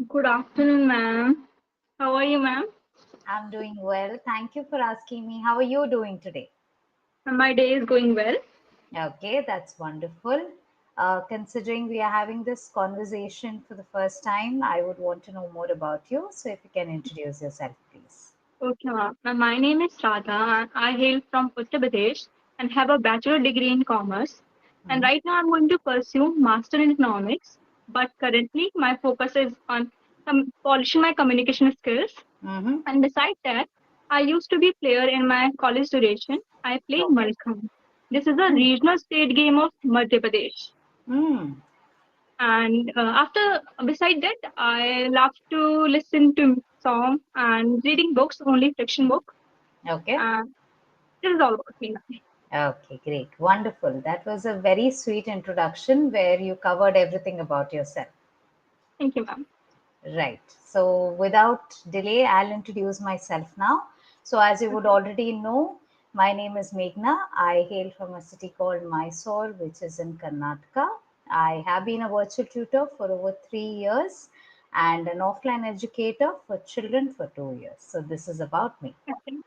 Good afternoon, ma'am. How are you, ma'am? I'm doing well. Thank you for asking me. How are you doing today? My day is going well. Okay, that's wonderful. Considering we are having this conversation for the first time, I would want to know more about you. So, if you can introduce yourself, please. Okay, ma'am. My name is Radha, and I hail from Uttar Pradesh and have a bachelor degree in commerce. And Hmm. right now, I'm going to pursue master in economics. But currently, my focus is on polishing my communication skills. Mm-hmm. And besides that, I used to be player in my college duration. I play Okay. meghana. This is a Hmm. regional state game of Madhya Pradesh. Hmm. And after beside that, I love to listen to song and reading books, only fiction book. Okay. And this is all about me now. Okay, great. Wonderful. That was a very sweet introduction where you covered everything about yourself. Thank you, ma'am. Right. So, without delay, I'll introduce myself now. So, as you would Okay. already know, my name is Meghna. I hail from a city called Mysore, which is in Karnataka. I have been a virtual tutor for over 3 years and an offline educator for children for 2 years. So, this is about me. Okay.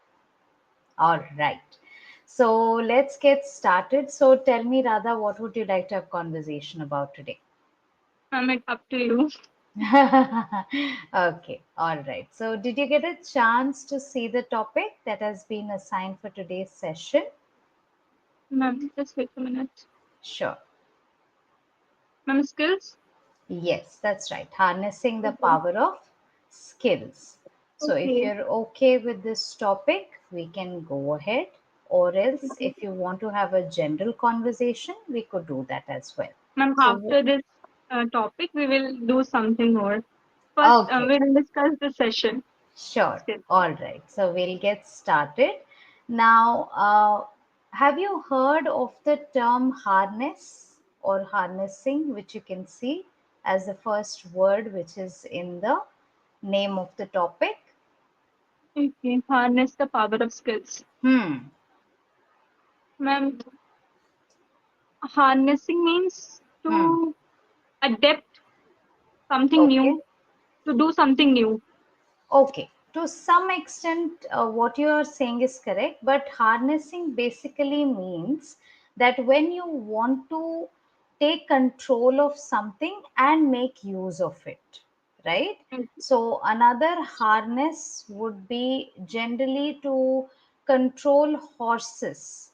All right. So, let's get started. So, tell me, Radha, what would you like to have conversation about today? Ma'am, it's up to you. Okay, all right. So, did you get a chance to see the topic that has been assigned for today's session? Ma'am, just wait a minute. Sure. Ma'am, skills. Yes, that's right. Harnessing the Okay. power of skills. So, if Okay. you're okay with this topic, we can go ahead. Or else, Okay. if you want to have a general conversation, we could do that as well. Ma'am, So, after this topic, we will do something more. First, okay. we'll discuss the session. Sure. Skills. All right. So we'll get started. Now, have you heard of the term harness or harnessing, which you can see as the first word which is in the name of the topic? Okay. Harness the power of skills. Hmm. Ma'am, harnessing means Hmm. to adapt something Okay. new, to do something new. Okay, to some extent, what you are saying is correct, but harnessing basically means that when you want to take control of something and make use of it, right? Mm. So, another harness would be generally to control horses.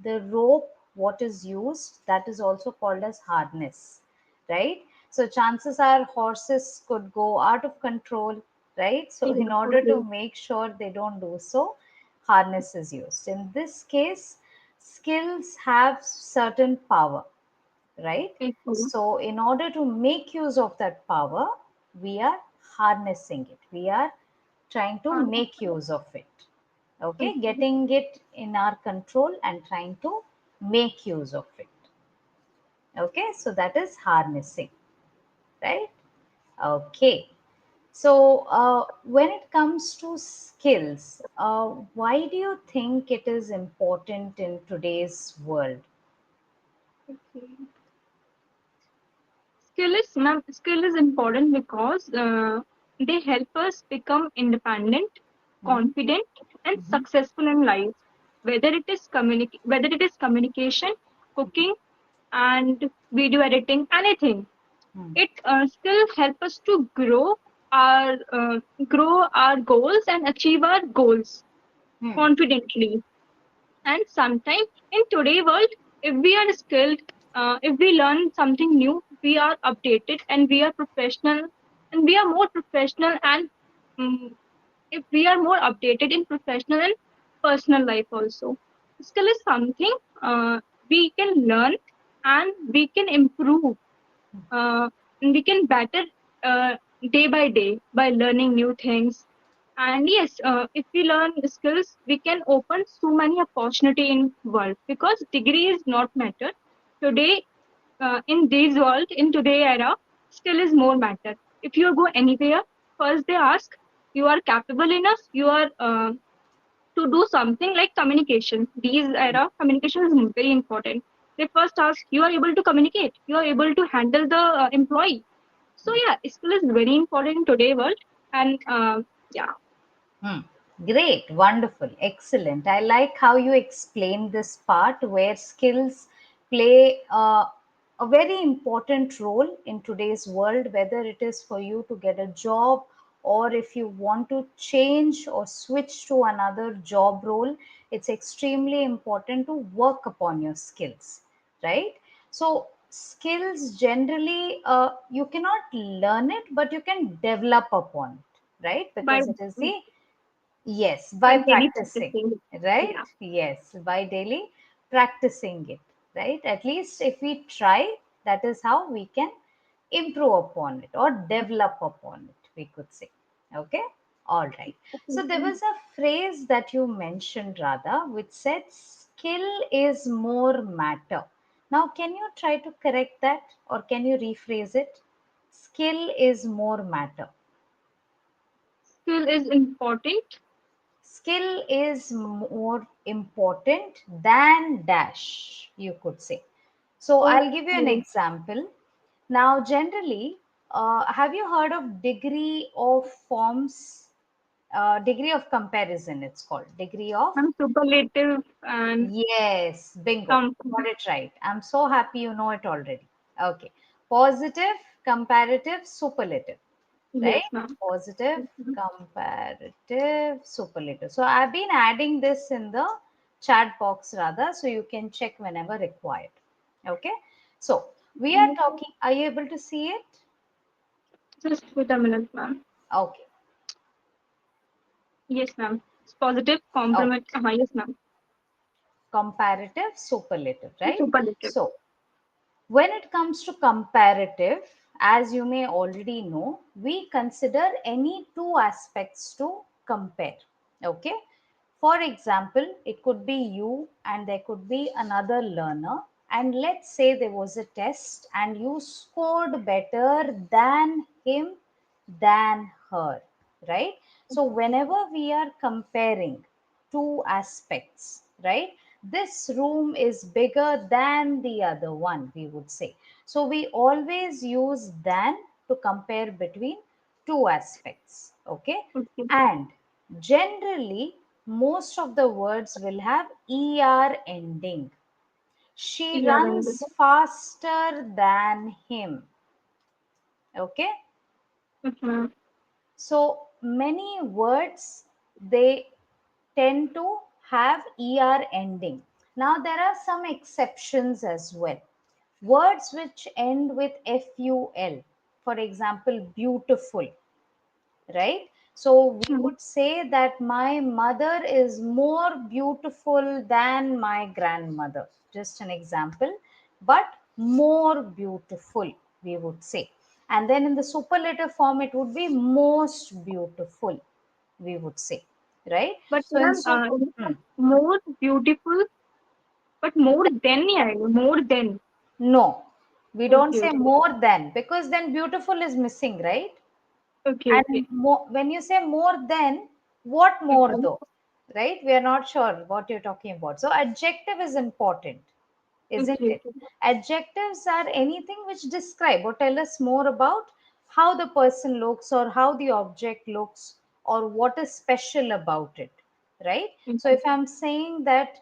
The rope, what is used, that is also called as harness, right? So chances are horses could go out of control, right? So Yes, in order to totally. make sure they don't do so, harness is used. In this case, skills have certain power, right? Totally. So in order to make use of that power, we are harnessing it. We are trying to make use of it. Okay, Okay. getting it in our control and trying to make use of it. Okay, so that is harnessing, right? Okay. So, when it comes to skills, why do you think it is important in today's world? Okay. Skill is important because they help us become independent, Mhm, confident, and mhm, successful in life. Whether it is communication, cooking, and video editing, anything. mm, It still help us to grow our goals and achieve our goals mm, confidently. And sometimes in today world, if we are skilled, if we learn something new, we are updated and we are professional, and we are more professional, and um, if we are more updated in professional and personal life also. Skill is something we can learn and we can improve, and we can better uh, day by day by learning new things. And yes, if we learn skills, we can open so many opportunity in world, because degree is not matter today. In this world, in today era, skill is more matter. If you go anywhere, first they ask you are capable enough, you are to do something like communication. These era communication is very important. They first ask you are able to communicate, you are able to handle the employee. So yeah, skill is very important in today world, and yeah, Hmm. Great, wonderful, excellent. I like how you explained this part where skills play a very important role in today's world, whether it is for you to get a job or if you want to change or switch to another job role. It's extremely important to work upon your skills, right? So, skills generally, you cannot learn it, but you can develop upon it, right? by Because it is the yes, by by daily practicing, practicing. right? Yeah, Yes, by daily practicing it, right? At least if we try, that is how we can improve upon it or develop upon it, we could say. Okay, all right. So there was a phrase that you mentioned, Radha, which said skill is more matter. Now, can you try to correct that or can you rephrase it? Skill is more matter. skill is important. Skill is more important than dash, you could say. So I'll give you an Okay, example. Now, generally, have you heard of degree of forms? Degree of comparison, it's called. Degree of, and superlative and yes, bingo. some. Got it right. I'm so happy you know it already. Okay. Positive, comparative, superlative, right? Yes, ma'am. Positive, comparative, superlative. So I've been adding this in the chat box rather, so you can check whenever required. Okay. So we are talking, are you able to see it? Just wait a minute, ma'am. Okay. Yes, ma'am. It's positive, Okay. compliment. Yes, ma'am. Comparative, superlative, right? Superlative. So when it comes to comparative, as you may already know, we consider any two aspects to compare. Okay. For example, it could be you and there could be another learner. And let's say there was a test and you scored better than him, than her, right? So, whenever we are comparing two aspects, right? This room is bigger than the other one, we would say. So, we always use than to compare between two aspects, okay? Okay. And generally, most of the words will have er ending. She Yeah, then runs faster than him, okay? yes, ma'am. So many words they tend to have er ending. Now there are some exceptions as well. Words which end with ful, for example, beautiful, right? So we Hmm. would say that my mother is more beautiful than my grandmother. Just an example, but more beautiful, we would say. And then in the superlative form, it would be most beautiful, we would say, right? But So ma'am, instead, hmm, more beautiful, but more than yeah, more than. no, we don't Okay, say okay, more than because then beautiful is missing, right? okay, And okay, more, when you say more than, what more okay, though? Right? We are not sure what you're talking about. So, adjective is important, isn't okay, it? Adjectives are anything which describe or tell us more about how the person looks or how the object looks or what is special about it, right? So, if okay. I'm saying that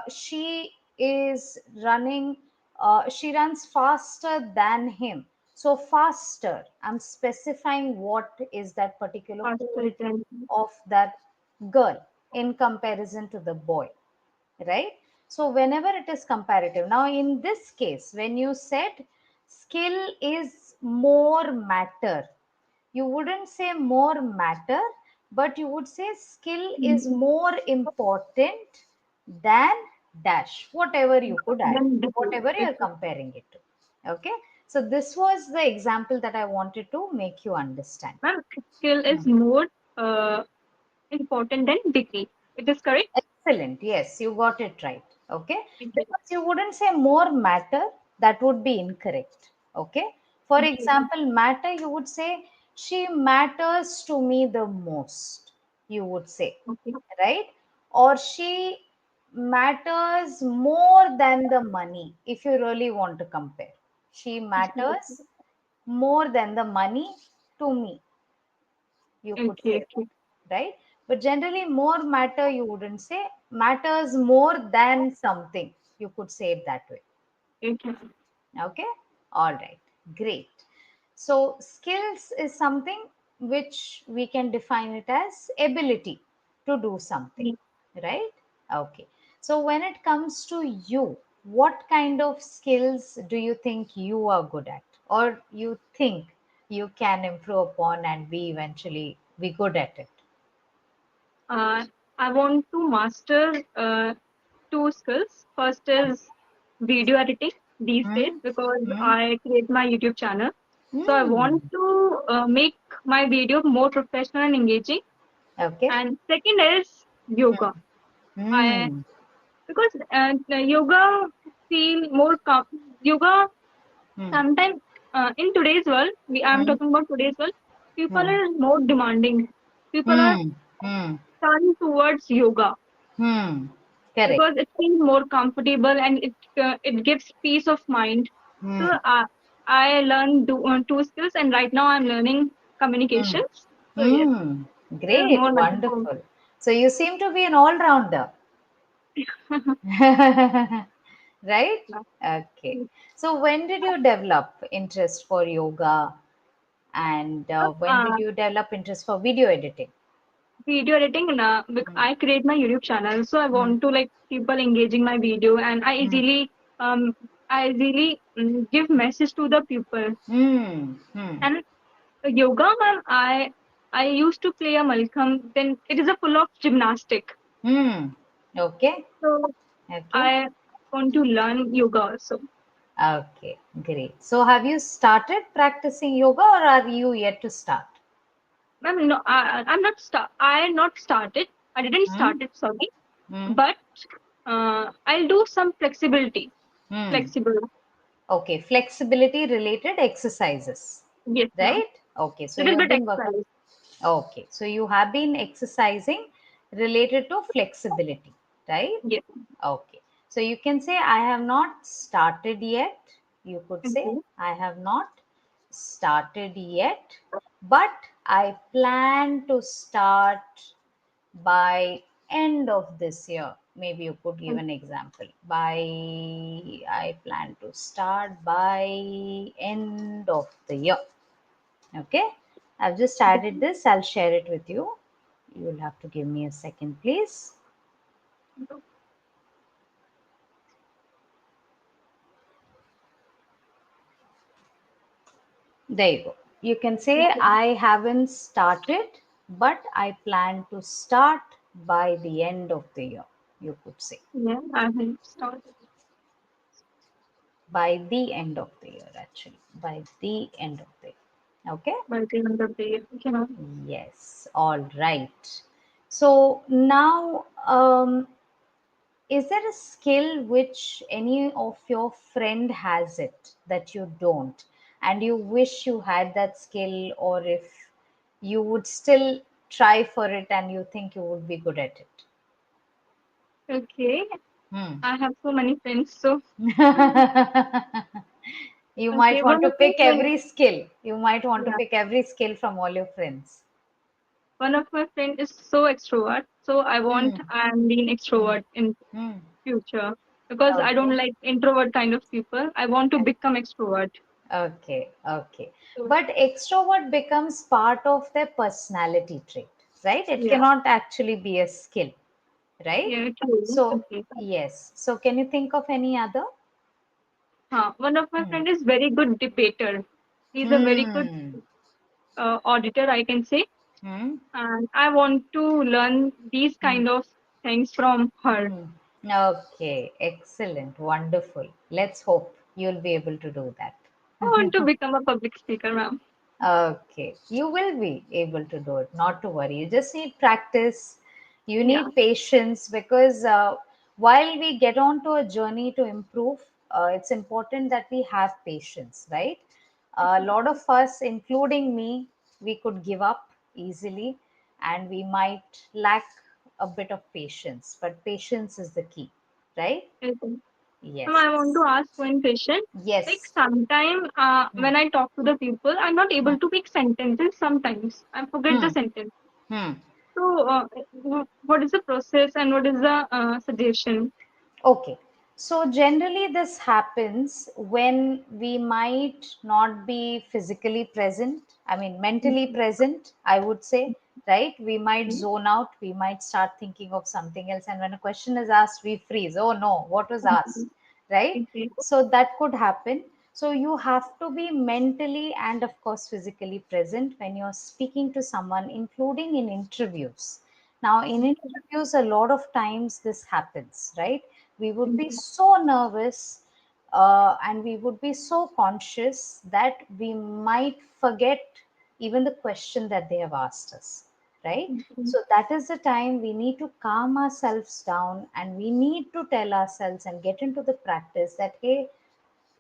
she is running, she runs faster than him. So, faster, I'm specifying what is that particular Faster quality than. of that girl in comparison to the boy, right? So whenever it is comparative, now in this case when you said skill is more matter, you wouldn't say more matter, but you would say skill Hmm. is more important than dash, whatever you could add, Then degree. whatever you're Okay. comparing it to. Okay, so this was the example that I wanted to make you understand. Ma'am, skill is more uh, important than degree. It is correct? Excellent. Yes, you got it right. Okay. Okay. Because you wouldn't say more matter, that would be incorrect. Okay. For Okay. example, matter, you would say, she matters to me the most, you would say, Okay. right? Or she matters more than the money, if you really want to compare. She Okay. matters more than the money to me, you could Okay, say okay, that, right? But generally, more matter, you wouldn't say matters more than something. You could say it that way. okay. Okay, all right, great. So, skills is something which we can define it as ability to do something, Yeah. right? Okay, so when it comes to you, what kind of skills do you think you are good at, or you think you can improve upon and be good at it? Uh, I want to master two skills. First is video editing these days Hmm? because Hmm? I create my YouTube channel. So I Hmm. want to make my video more professional and engaging. Okay. And second is yoga. I Hmm. because the yoga feel more yoga Hmm. sometimes in today's world. I'm Hmm. talking about today's world. People Hmm. are more demanding. People are Hmm. Hmm. turned towards yoga Hmm. Correct. because it feels more comfortable and it gives peace of mind. Hmm. So I learned two skills, and right now I'm learning Hmm. communications. So yes, Hmm. it is Great. more like a home. Wonderful. So you seem to be an all-rounder, right? Okay. So when did you develop interest for yoga, and when did uh, you develop interest for video editing? Video editing, Hmm. I create my YouTube channel, so I Hmm. want to like people engaging my video, and Hmm. I easily give message to the people. Hmm. Hmm. And yoga, ma'am, I used to play a malkham. Then it is a full of gymnastic. Hmm. Okay. So Okay. I want to learn yoga also. Okay. Great. So have you started practicing yoga, or are you yet to start? Ma'am, no, I'm not start. I not started. I didn't Hmm. start it. Sorry, Hmm. but I'll do some flexibility. Hmm. Flexible. Okay, flexibility related exercises, Yes, ma'am. right? Okay, so Little you have bit been work. exercise. Okay, so you have been exercising related to flexibility, right? Yes. Okay, so you can say I have not started yet. You could say Okay. I have not started yet, but I plan to start by end of this year. Maybe you could give an example. By I plan to start by end of the year. Okay, I've just added this. I'll share it with you. You will have to give me a second, please. There you go. You can say Okay. I haven't started, but I plan to start by the end of the year. You could say Yeah, I will start by the end of the year, actually, by the end of the year. Okay. by the end of the year. Okay, ma'am. Yes, all right. So now, is there a skill which any of your friend has it that you don't, and you wish you had that skill, or if you would still try for it and you think you would be good at it? Okay. Hmm. I have so many friends. So You might okay, want one to of my pick friends. every skill. You might want to Yeah, pick every skill from all your friends. one of my friend is so extrovert. So I want Hmm. I'm being Hmm. extrovert in Hmm. future because I Okay. don't like introvert kind of people. I want to become extrovert. Okay, okay. So But extrovert becomes part of their personality trait, right? It yeah, cannot actually be a skill, right? yeah, true. So, Okay. yes. So, can you think of any other? One of my Hmm. friend is very good debater. He's a very good Hmm. auditor, I can say, Hmm. and I want to learn these Hmm. kind of things from her. Hmm. Okay, excellent, wonderful. Let's hope you'll be able to do that. I want to become a public speaker, ma'am. Okay, you will be able to do it, not to worry. You just need practice, you Yeah, need patience, because while we get on to a journey to improve, it's important that we have patience, right? A lot of us, including me, we could give up easily, and we might lack a bit of patience, but patience is the key, right? okay. Yes. I want to ask one question. Like Yes. sometime Hmm. when I talk to the people, I'm not Hmm. able to make sentences. Sometimes I forget the Hmm. sentence. Hmm. So, what is the process and what is the suggestion? Okay. So generally this happens when we might not be physically present, I mean mentally present, I would say, right? We might Okay. zone out, we might start thinking of something else, and when a question is asked, we freeze. Oh no, what was asked, right? Okay. So that could happen. So you have to be mentally and of course physically present when you're speaking to someone, including in interviews. Now, in interviews, a lot of times this happens, right? We would be so nervous and we would be so conscious that we might forget even the question that they have asked us, right? Okay. So, that is the time we need to calm ourselves down and we need to tell ourselves and get into the practice that, hey,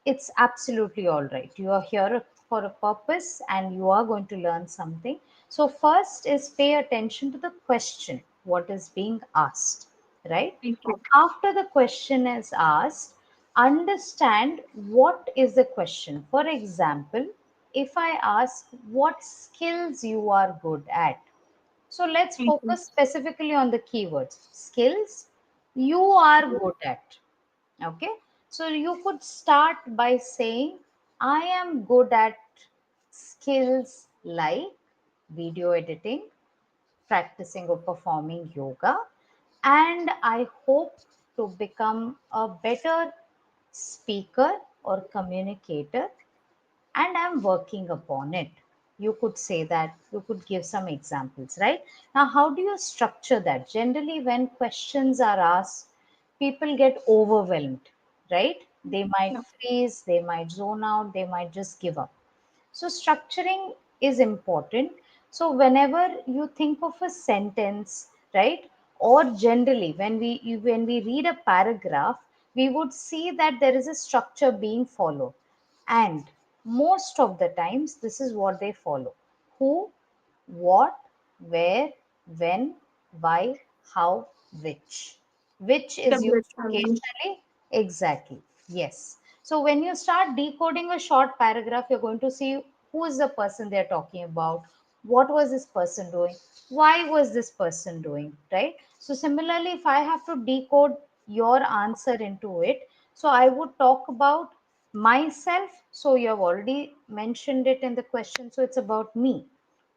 it's absolutely all right. You are here for a purpose and you are going to learn something. So, first is pay attention to the question, what is being asked, right? Okay. After the question is asked, understand what is the question. For example, if I ask what skills you are good at, so let's Okay. focus specifically on the keywords skills you are good at. Okay, so you could start by saying, I am good at skills like video editing, practicing or performing yoga, and I hope to become a better speaker or communicator, and I'm working upon it. You could say that, you could give some examples, right? Now, how do you structure that? Generally, when questions are asked, people get overwhelmed, right? They might Yeah. freeze, they might zone out, they might just give up. So, structuring is important. So, whenever you think of a sentence, right, or generally when we read a paragraph, we would see that there is a structure being followed, and most of the times this is what they follow: who, what, where, when, why, how, which. Which is used WH. occasionally. Exactly. Yes. So when you start decoding a short paragraph, you're going to see who is the person they're talking about, what was this person doing, why was this person doing, right? So similarly, if I have to decode your answer into it, so I would talk about myself. So you have already mentioned it in the question. So it's about me.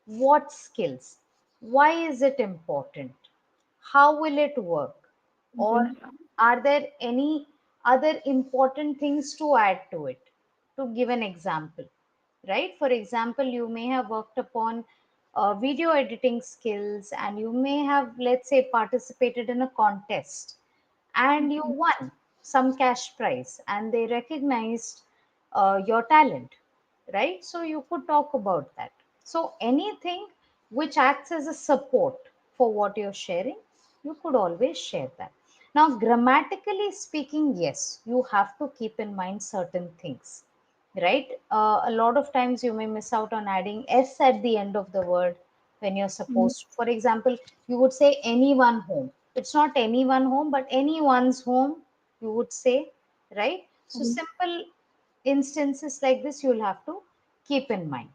What skills? Why is it important? How will it work? Or are there any other important things to add to it? To give an example, right? For example, you may have worked upon video editing skills and you may have, let's say, participated in a contest and you won some cash prize and they recognized your talent, right? So you could talk about that. So anything which acts as a support for what you're sharing, you could always share that. Now, grammatically speaking, yes, you have to keep in mind certain things, right? A lot of times you may miss out on adding s at the end of the word when you're supposed to. For example, you would say anyone home. It's not anyone home, but anyone's home, you would say, right? So simple instances like this you'll have to keep in mind,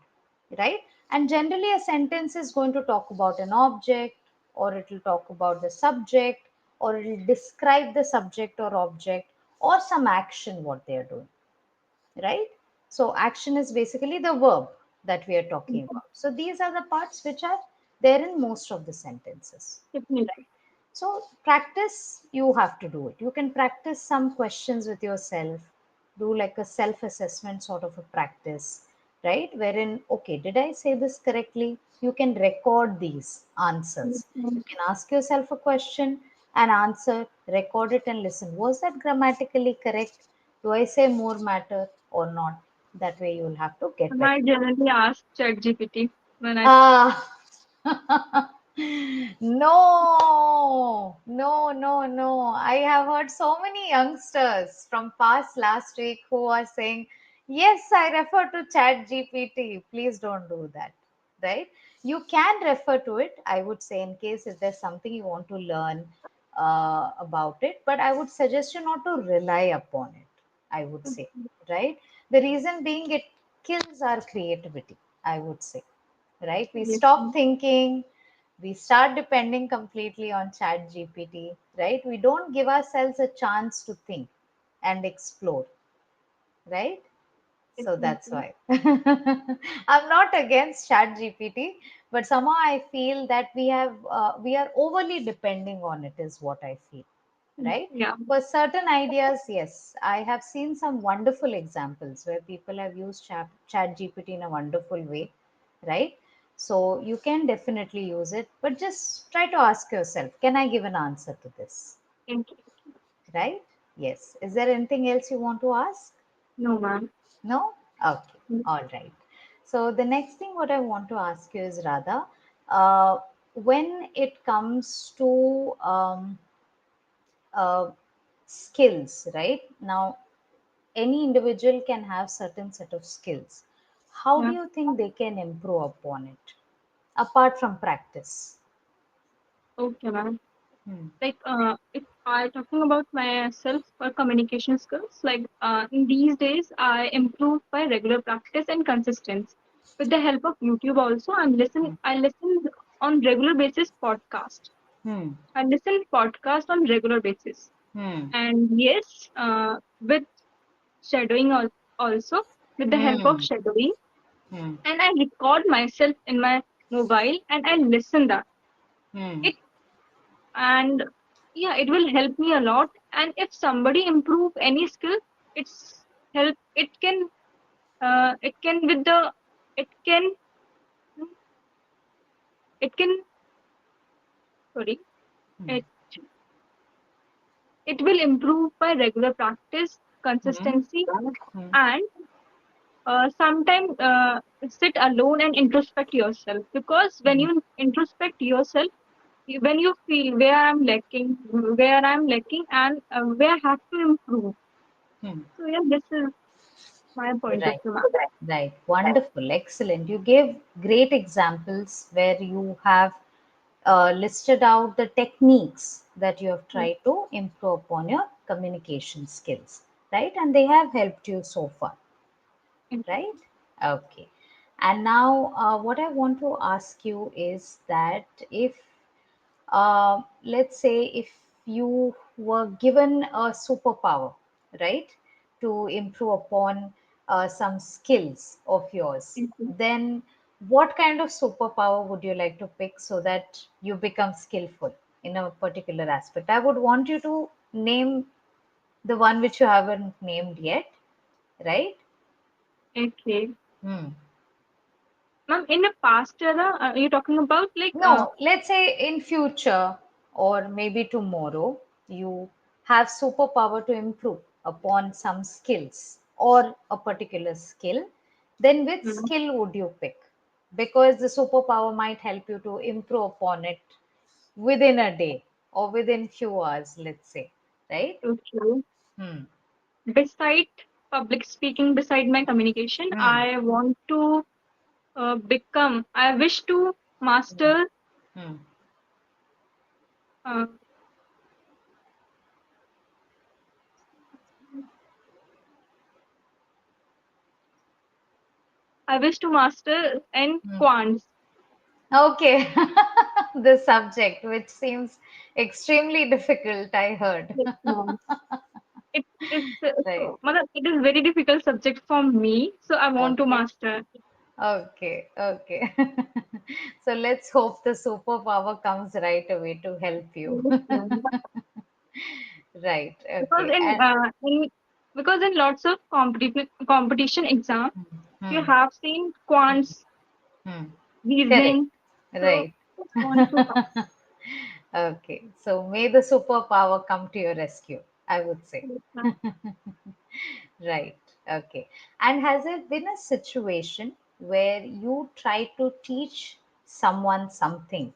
right? And generally a sentence is going to talk about an object, or it will talk about the subject, or it will describe the subject or object, or some action what they are doing, right? So action is basically the verb that we are talking about. So these are the parts which are there in most of the sentences, Definitely. right? So practice, you have to do it. You can practice some questions with yourself, do like a self assessment sort of a practice, right? Wherein, okay, did I say this correctly? You can record these answers. You can ask yourself a question and answer, record it and listen. Was that grammatically correct? Do I say more matter or not? That way you will have to get And better. I generally ask ChatGPT when I Ah, no. I have heard so many youngsters from past last week who are saying, yes, I refer to Chat GPT. Please don't do that, right? You can refer to it, I would say, in case if there's something you want to learn, about it, but I would suggest you not to rely upon it, I would say, right? The reason being, it kills our creativity, I would say, right? We Yes, stop ma'am. thinking, we start depending completely on chat GPT, right? We don't give ourselves a chance to think and explore, right? So that's Definitely. why I'm not against chat GPT, but somehow I feel that we are overly depending on it, is what I feel, right? Yeah. For certain ideas, yes, I have seen some wonderful examples where people have used chat GPT in a wonderful way, right? So you can definitely use it, but just try to ask yourself, can I give an answer to this, Thank you. right? Yes. Is there anything else you want to ask? No, ma'am. No? Okay. All right. So the next thing what I want to ask you is, Radha, when it comes to uh, skills, right? Now, any individual can have certain set of skills. How do Yeah. you think they can improve upon it apart from practice? Okay, ma'am. Hmm. Like, if I talking about myself for communication skills, like, in these days, I improve by regular practice and consistency. With the help of YouTube, also, Hmm. I listen on regular basis podcast. Hmm. I listen podcast on regular basis, Hmm. and yes, with shadowing also, with the help of Hmm. shadowing, Hmm. and I record myself in my mobile and I listen that Hmm. it, and yeah, it will help me a lot. And if somebody improve any skill, it's help. It can with the it can it can sorry Hmm. it it will improve by regular practice, Hmm. consistency, Hmm. and sometimes sit alone and introspect yourself, because when Hmm. you introspect yourself, when you feel where I'm lacking, and where I have to improve. Hmm. So yeah, this is my point of Right. view, ma'am. Right. Wonderful. Excellent. You gave great examples where you have listed out the techniques that you have Yes, tried to improve upon your communication skills, right? And they have helped you so far, thank you. right? Okay. And now, what I want to ask you is that if let's say if you were given a superpower, right, to improve upon some skills of yours, Thank you. then what kind of superpower would you like to pick so that you become skillful in a particular aspect? I would want you to name the one which you haven't named yet, right? Okay. Hmm. Ma'am, in the past era, you're talking about like No, let's say in future or maybe tomorrow, you have superpower to improve upon some skills or a particular skill, then which mm, skill would you pick? Because the superpower might help you to improve upon it within a day or within few hours, let's say, right? okay. Hmm. Beside public speaking, beside my communication, Hmm. I wish to master, Hmm. uh, I wish to master and Hmm. quants. Okay. The subject, which seems extremely difficult, I heard. Yes, ma'am. It is Right. it is very difficult subject for me, so I want to Okay. master. Okay. Okay. So let's hope the superpower comes right away to help you. Yes, ma'am. Right. Because Okay. And in lots of competition exam, you hmm, have seen quants, hmm. Correct. reasoning. So Right. just want to talk. Okay. So may the superpower come to your rescue, I would say. Yes, ma'am. Right. Okay. And has there been a situation where you try to teach someone something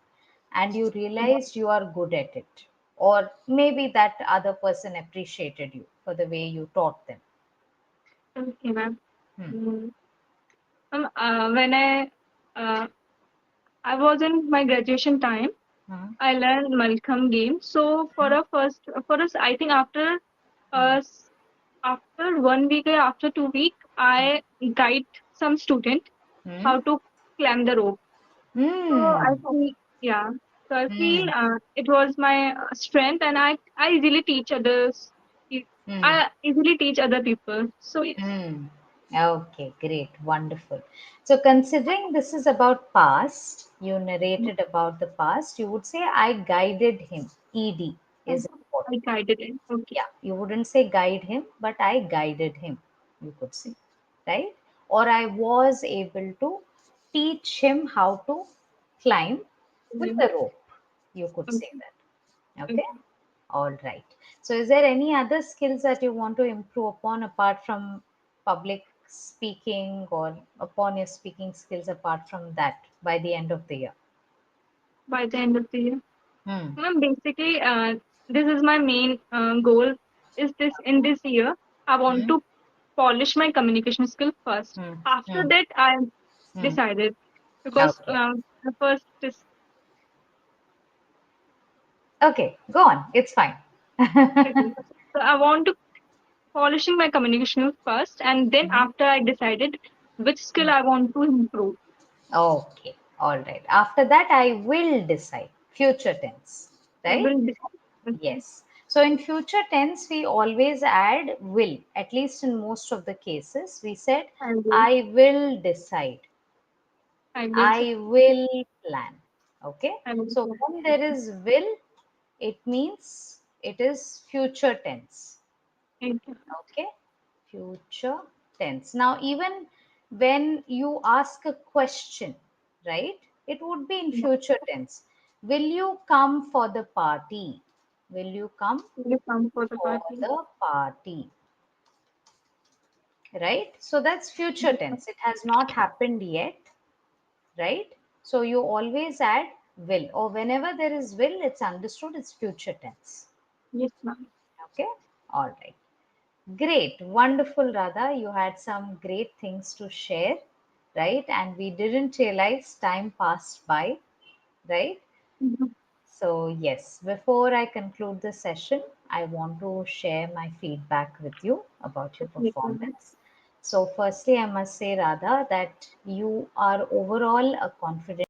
and you realized you are good at it? Or maybe that other person appreciated you for the way you taught them. Okay, ma'am. Hmm. Mm. When uh, I was in my graduation time, Hmm. I learned Malcolm game. So for us, I think uh, s- after 1 week or after 2 week, I guide some student Hmm. how to climb the rope. So I Hmm. feel, yeah. So I feel Hmm. it was my strength, and I easily teach others. e- Hmm. I easily teach other people. So yes, Hmm. Okay, great, wonderful. So, considering this is about past, you narrated about the past, you would say, I guided him. ED I, is I important. guided it. Okay. Yeah, you wouldn't say guide him, but I guided him, you could say, right? Or I was able to teach him how to climb with Mm, a rope, you could say okay. that. Okay, Okay. all right. So, is there any other skills that you want to improve upon apart from public speaking or upon your speaking skills apart from that by the end of the year? By the end of the year. Hmm. Basically, this is my main goal. Is this in this year? I want Hmm. to polish my communication skill first. Hmm. After Hmm. that, I Hmm. decided because Okay. the first is Okay. Go on. It's fine. okay. So I want to polishing my communication first, and then Mhm. after I decided which skill I want to improve. Okay, all right. After that, I will decide. Future tense, I right? will decide. Okay. Yes. So in future tense, we always add will, at least in most of the cases. We said, I will. I will decide, I will. I will plan. Okay. I will. So when there is will, it means it is future tense. Okay. Okay, future tense. Now, even when you ask a question, right, it would be in future tense. Will you come for the party? Will you come Will you come for the for party? the party? Right? So that's future tense. It has not happened yet, right? So you always add will, or whenever there is will, it's understood it's future tense. Yes, ma'am. Okay, all right. Great, wonderful, Radha. You had some great things to share, right? And we didn't realize time passed by, right? Mhm. So, yes, before I conclude the session, I want to share my feedback with you about your Yes, ma'am. performance. So, firstly, I must say, Radha, that you are overall a confident